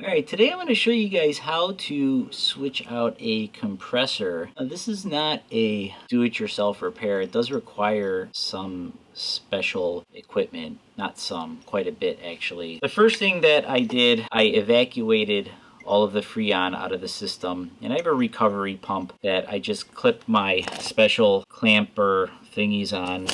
Alright, today I'm going to show you guys how to switch out a compressor. Now, this is not a do-it-yourself repair. It does require some special equipment. Not some, quite a bit actually. The first thing that I did, I evacuated all of the freon out of the system, and I have a recovery pump that I just clip my special clamper thingies on,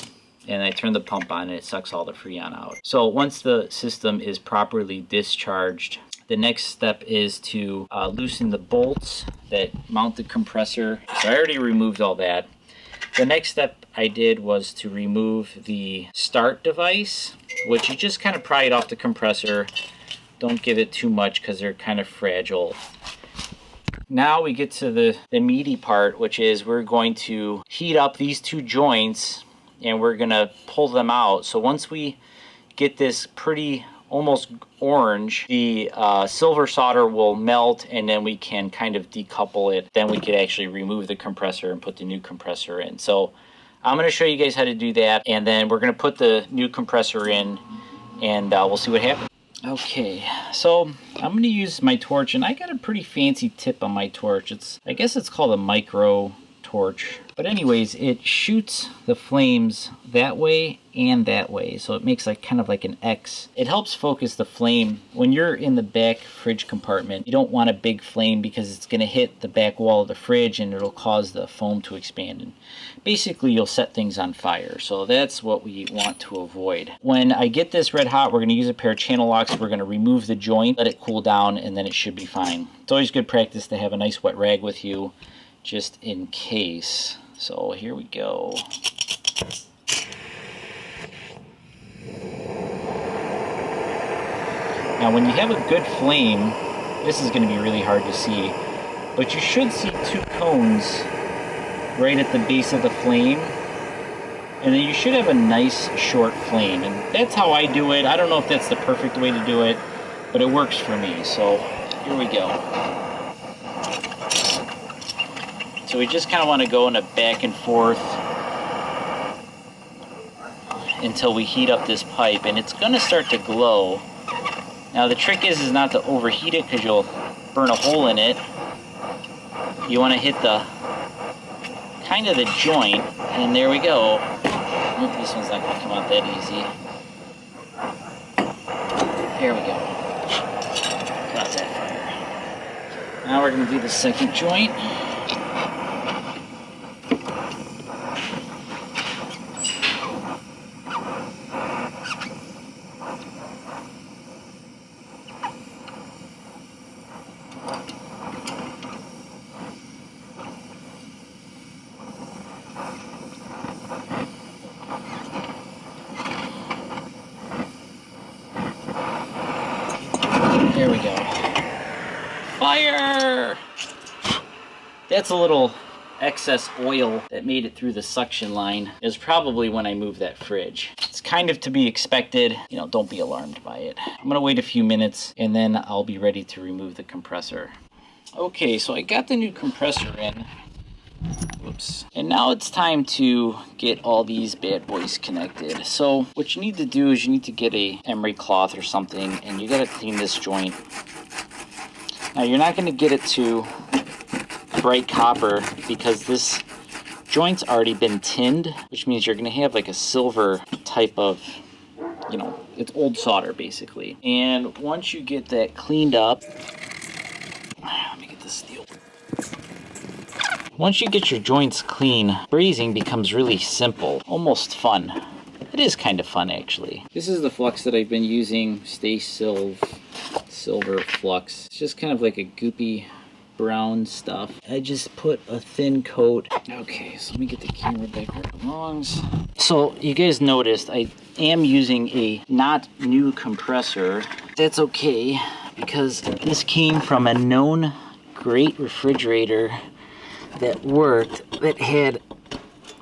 and I turn the pump on and it sucks all the freon out. So once the system is properly discharged, the next step is to loosen the bolts that mount the compressor. So I already removed all that. The next step I did was to remove the start device, which you just kind of pry it off the compressor. Don't give it too much because they're kind of fragile. Now we get to the meaty part, which is we're going to heat up these two joints and we're going to pull them out. So once we get this pretty almost orange, the silver solder will melt and then we can kind of decouple it. Then we could actually remove the compressor and put the new compressor in. So I'm going to show you guys how to do that, and then we're going to put the new compressor in and we'll see what happens. Okay, so I'm going to use my torch, and I got a pretty fancy tip on my torch. I guess it's called a micro torch. But anyways, it shoots the flames that way and that way, so it makes like kind of like an X. It helps focus the flame. When you're in the back fridge compartment, you don't want a big flame because it's going to hit the back wall of the fridge and it'll cause the foam to expand, and basically you'll set things on fire. So that's what we want to avoid. When I get this red hot, we're going to use a pair of channel locks. We're going to remove the joint, let it cool down, and then it should be fine. It's always good practice to have a nice wet rag with you just in case. So here we go. Now when you have a good flame, this is going to be really hard to see, but you should see two cones right at the base of the flame, and then you should have a nice short flame, and that's how I do it. I don't know if that's the perfect way to do it, but it works for me. So here we go. So we just kind of want to go in a back and forth until we heat up this pipe, and it's going to start to glow. Now the trick is not to overheat it because you'll burn a hole in it. You want to hit the kind of the joint, and there we go. This one's not going to come out that easy. There we go. Got that fire. Now we're going to do the second joint. There we go. Fire! That's a little excess oil that made it through the suction line. It was probably when I moved that fridge. It's kind of to be expected. You know, don't be alarmed by it. I'm gonna wait a few minutes and then I'll be ready to remove the compressor. Okay, so I got the new compressor in. Whoops. And now it's time to get all these bad boys connected. So what you need to do is you need to get a emery cloth or something, and you gotta clean this joint. Now you're not gonna get it to bright copper because this joint's already been tinned, which means you're gonna have like a silver type of, you know, it's old solder basically. And once you get that cleaned up, let me get this steel. Once you get your joints clean, brazing becomes really simple, almost fun. It is kind of fun actually. This is the flux that I've been using, Stay Silver flux. It's just kind of like a goopy brown stuff. I just put a thin coat. Okay, so let me get the camera back where it belongs. So you guys noticed I am using a not new compressor. That's okay because this came from a known great refrigerator that worked, that had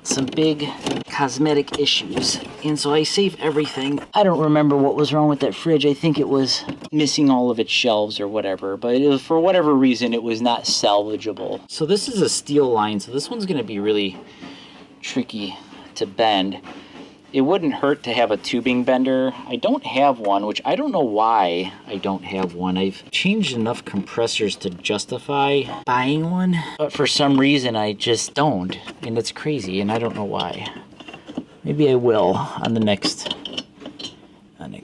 some big cosmetic issues, and so I saved everything. I don't remember what was wrong with that fridge. I think it was missing all of its shelves or whatever, but it was, for whatever reason, it was not salvageable. So this is a steel line, so this one's going to be really tricky to bend. it wouldn't hurt to have a tubing bender. I don't have one, which I don't know why I don't have one. I've changed enough compressors to justify buying one, but for some reason I just don't, and it's crazy, and I don't know why. Maybe I will on the next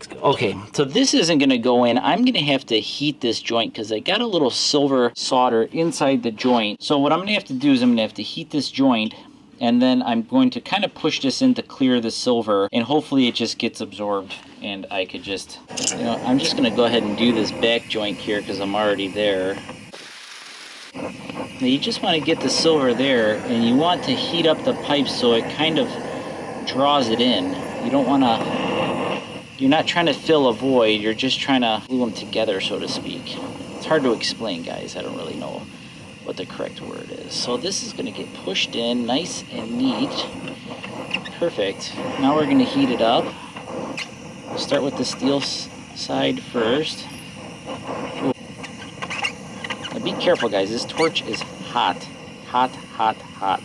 go. Okay, so this isn't going to go in. I'm going to have to heat this joint because I got a little silver solder inside the joint. So what I'm going to have to do is I'm going to have to heat this joint, and then I'm going to kind of push this in to clear the silver, and hopefully it just gets absorbed, and I could just, you know, I'm just going to go ahead and do this back joint here because I'm already there. Now you just want to get the silver there, and you want to heat up the pipe so it kind of draws it in. You don't want to, you're not trying to fill a void, you're just trying to glue them together, so to speak. It's hard to explain, guys. I don't really know what the correct word is. So this is going to get pushed in nice and neat. Perfect. Now we're going to heat it up. We'll start with the steel side first. Ooh. Now be careful, guys. This torch is hot. Hot, hot, hot.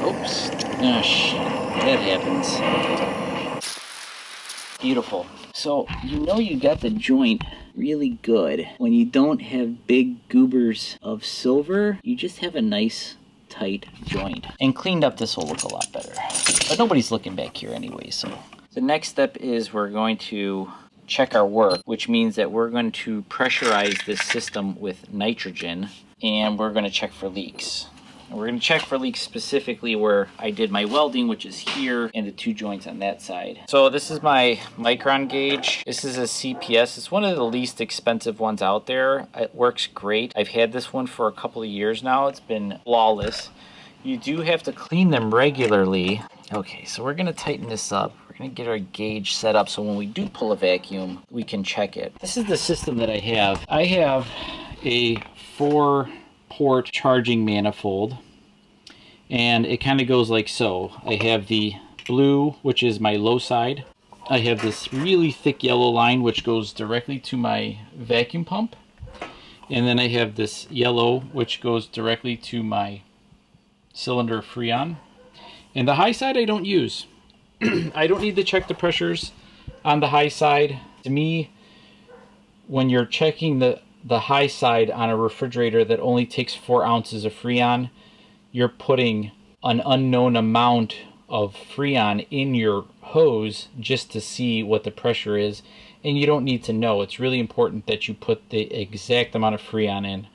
Oops. Oh, shit. That happens. Beautiful. So, you know you got the joint really good when you don't have big goobers of silver. You just have a nice, tight joint. And cleaned up, this will look a lot better. But nobody's looking back here anyway, so. The next step is we're going to check our work, which means that we're going to pressurize this system with nitrogen, and we're going to check for leaks. And we're going to check for leaks specifically where I did my welding, which is here, and the two joints on that side. So this is my micron gauge. This is a CPS. It's one of the least expensive ones out there. It works great. I've had this one for a couple of years now. It's been flawless. You do have to clean them regularly. Okay, so we're going to tighten this up. We're going to get our gauge set up so when we do pull a vacuum, we can check it. This is the system that I have. I have a 4-port charging manifold, and it kind of goes like so. I have the blue, which is my low side. I have this really thick yellow line, which goes directly to my vacuum pump. And then I have this yellow, which goes directly to my cylinder freon. And the high side I don't use. I don't need to check the pressures on the high side. To me, when you're checking the high side on a refrigerator that only takes 4 ounces of freon, you're putting an unknown amount of freon in your hose just to see what the pressure is, and you don't need to know. It's really important that you put the exact amount of freon in,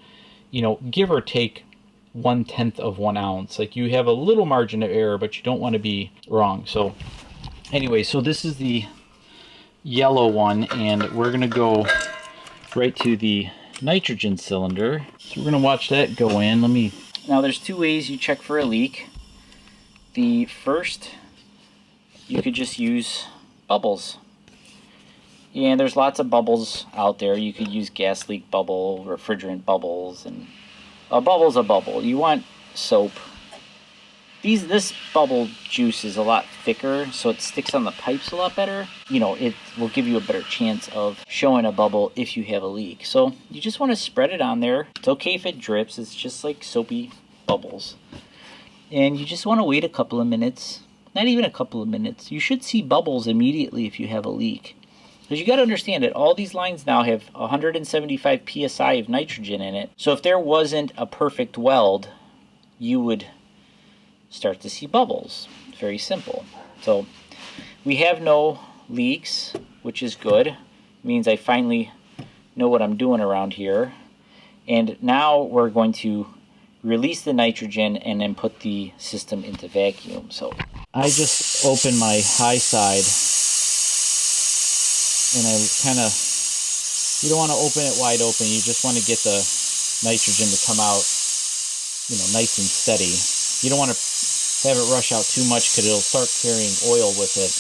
you know, give or take 1/10 of 1 ounce. Like, you have a little margin of error, but you don't want to be wrong. So anyway, so this is the yellow one, and we're gonna go right to the nitrogen cylinder. So we're gonna watch that go in. Now there's 2 ways you check for a leak. The first, you could just use bubbles. And there's lots of bubbles out there. You could use gas leak bubble, refrigerant bubbles, and a bubble's a bubble. You want soap. This bubble juice is a lot thicker, so it sticks on the pipes a lot better. You know, it will give you a better chance of showing a bubble if you have a leak. So you just want to spread it on there. It's okay if it drips. It's just like soapy bubbles. And you just want to wait a couple of minutes. Not even a couple of minutes. You should see bubbles immediately if you have a leak. Because you got to understand that all these lines now have 175 psi of nitrogen in it. So if there wasn't a perfect weld, you would start to see bubbles. Very simple. So we have no leaks, which is good. It means I finally know what I'm doing around here. And now we're going to release the nitrogen and then put the system into vacuum. So I just open my high side, and I kind of, you don't want to open it wide open. You just want to get the nitrogen to come out, you know, nice and steady. You don't want to have it rush out too much because it'll start carrying oil with it,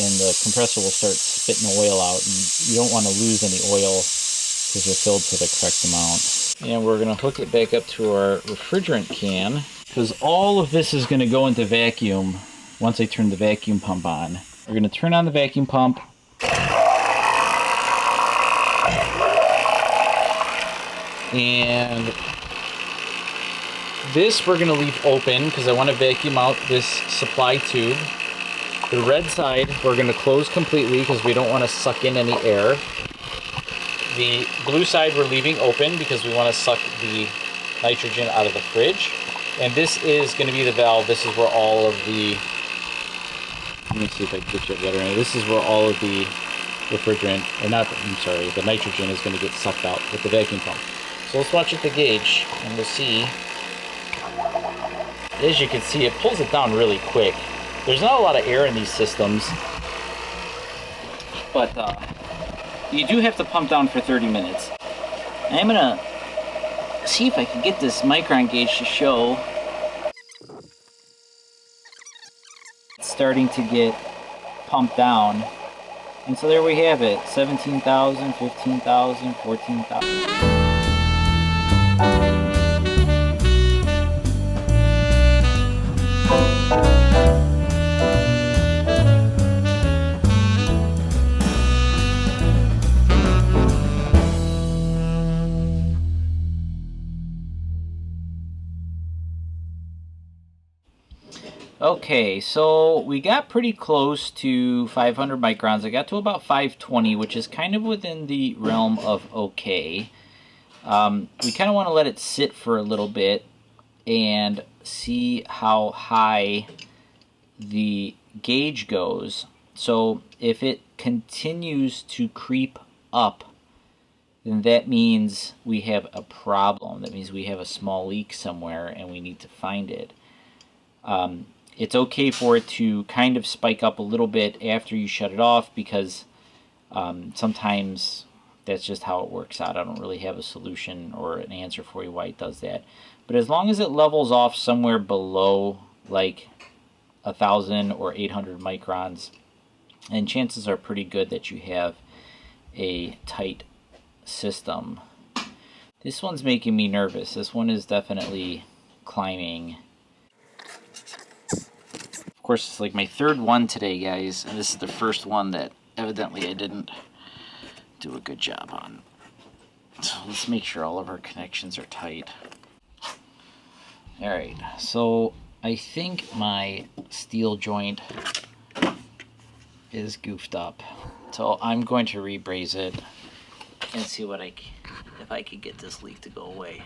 and the compressor will start spitting oil out, and you don't want to lose any oil because you're filled to the correct amount. And we're going to hook it back up to our refrigerant can, because all of this is going to go into vacuum once I turn the vacuum pump on. We're going to turn on the vacuum pump. And this we're going to leave open because I want to vacuum out this supply tube. The red side we're going to close completely because we don't want to suck in any air. The blue side we're leaving open because we want to suck the nitrogen out of the fridge. And this is going to be the valve. This is where all of the, let me see if I can get you better. This is where all of the refrigerant, or not, I'm sorry, the nitrogen is going to get sucked out with the vacuum pump. So let's watch at the gauge and we'll see. As you can see, it pulls it down really quick. There's not a lot of air in these systems, but you do have to pump down for 30 minutes. I'm gonna see if I can get this micron gauge to show. It's starting to get pumped down. And so there we have it, 17,000, 15,000, 14,000. Okay, so we got pretty close to 500 microns. I got to about 520, which is kind of within the realm of okay. We kind of want to let it sit for a little bit and see how high the gauge goes. So if it continues to creep up, then that means we have a problem. That means we have a small leak somewhere and we need to find it. It's okay for it to kind of spike up a little bit after you shut it off because sometimes that's just how it works out. I don't really have a solution or an answer for you why it does that. But as long as it levels off somewhere below like 1,000 or 800 microns, and chances are pretty good that you have a tight system. This one's making me nervous. This one is definitely climbing. Of course, it's like my third one today, guys, and this is the first one that evidently I didn't do a good job on. So let's make sure all of our connections are tight. Alright, so I think my steel joint is goofed up. So I'm going to rebraze it and see what if I could get this leak to go away.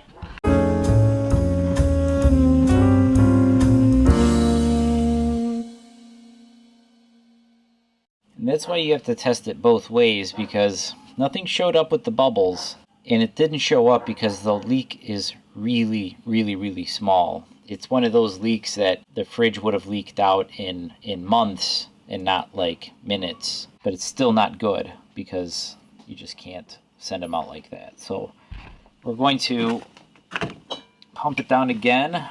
And that's why you have to test it both ways, because nothing showed up with the bubbles, and it didn't show up because the leak is really, really, really small. It's one of those leaks that the fridge would have leaked out in months and not like minutes, but it's still not good because you just can't send them out like that. So we're going to pump it down again.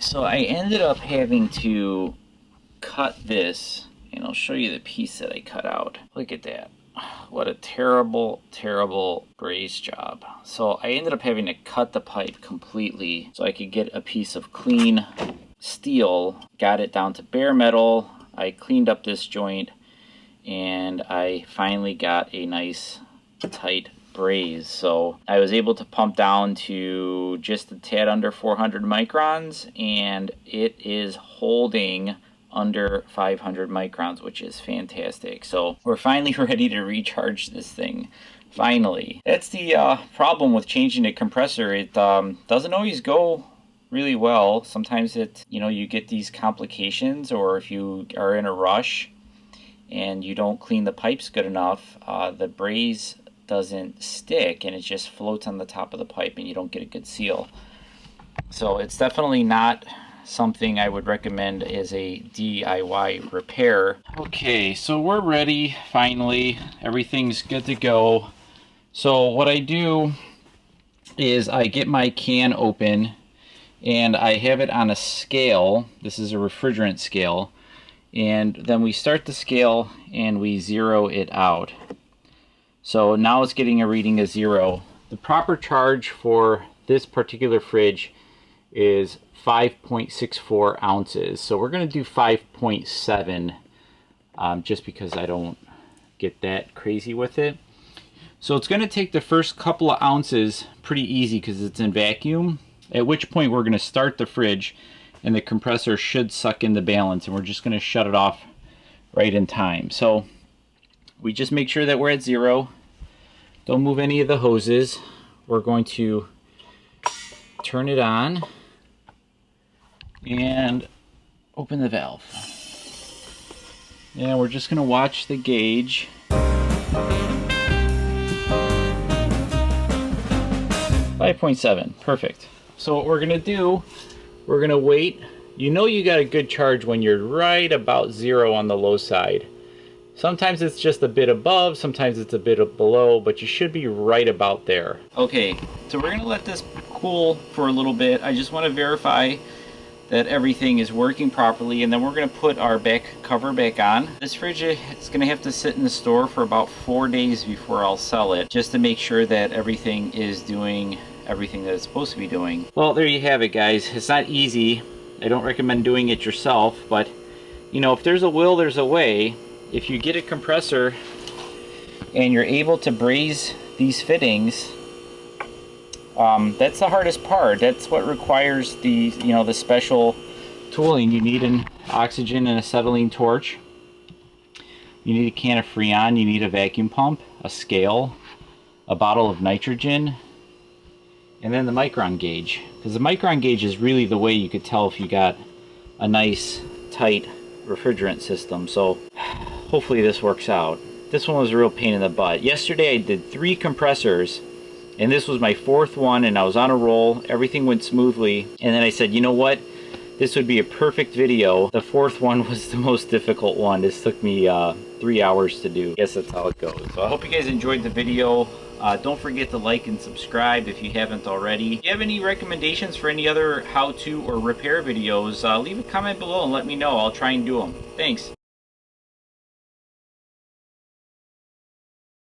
So I ended up having to cut this, and I'll show you the piece that I cut out. Look at that. What a terrible, terrible braze job. So I ended up having to cut the pipe completely so I could get a piece of clean steel, got it down to bare metal. I cleaned up this joint, and I finally got a nice tight braze. So I was able to pump down to just a tad under 400 microns, and it is holding under 500 microns, which is fantastic. So we're finally ready to recharge this thing. Finally. That's the problem with changing a compressor. It doesn't always go really well. Sometimes you get these complications, or if you are in a rush and you don't clean the pipes good enough, the braze doesn't stick and it just floats on the top of the pipe and you don't get a good seal. So it's definitely not something I would recommend as a DIY repair. Okay, so we're ready finally. Everything's good to go. So what I do is I get my can open and I have it on a scale. This is a refrigerant scale. And then we start the scale and we zero it out. So now it's getting a reading of 0. The proper charge for this particular fridge is 5.64 ounces. So we're going to do 5.7 just because I don't get that crazy with it. So it's going to take the first couple of ounces pretty easy because it's in vacuum, at which point we're going to start the fridge and the compressor should suck in the balance, and we're just going to shut it off right in time. So we just make sure that we're at 0. Don't move any of the hoses. We're going to turn it on and open the valve. And we're just going to watch the gauge. 5.7, perfect. So what we're gonna do, we're gonna wait. You know you got a good charge when you're right about 0 on the low side. Sometimes it's just a bit above, sometimes it's a bit below, but you should be right about there. Okay, so we're gonna let this cool for a little bit. I just wanna verify that everything is working properly, and then we're gonna put our back cover back on. This fridge is gonna have to sit in the store for about 4 days before I'll sell it, just to make sure that everything is doing everything that it's supposed to be doing. Well, there you have it, guys. It's not easy. I don't recommend doing it yourself, but you know, if there's a will, there's a way. If you get a compressor and you're able to braze these fittings, that's the hardest part. That's what requires the special tooling. You need an oxygen and acetylene torch. You need a can of freon. You need a vacuum pump, a scale, a bottle of nitrogen, and then the micron gauge. Because the micron gauge is really the way you could tell if you got a nice, tight refrigerant system. So hopefully this works out. This one was a real pain in the butt. Yesterday I did 3 compressors, and this was my 4th one, and I was on a roll. Everything went smoothly, and then I said, you know what? This would be a perfect video. The 4th one was the most difficult one. This took me 3 hours to do. I guess that's how it goes. So I hope you guys enjoyed the video. Don't forget to like and subscribe if you haven't already. If you have any recommendations for any other how-to or repair videos, leave a comment below and let me know. I'll try and do them. Thanks.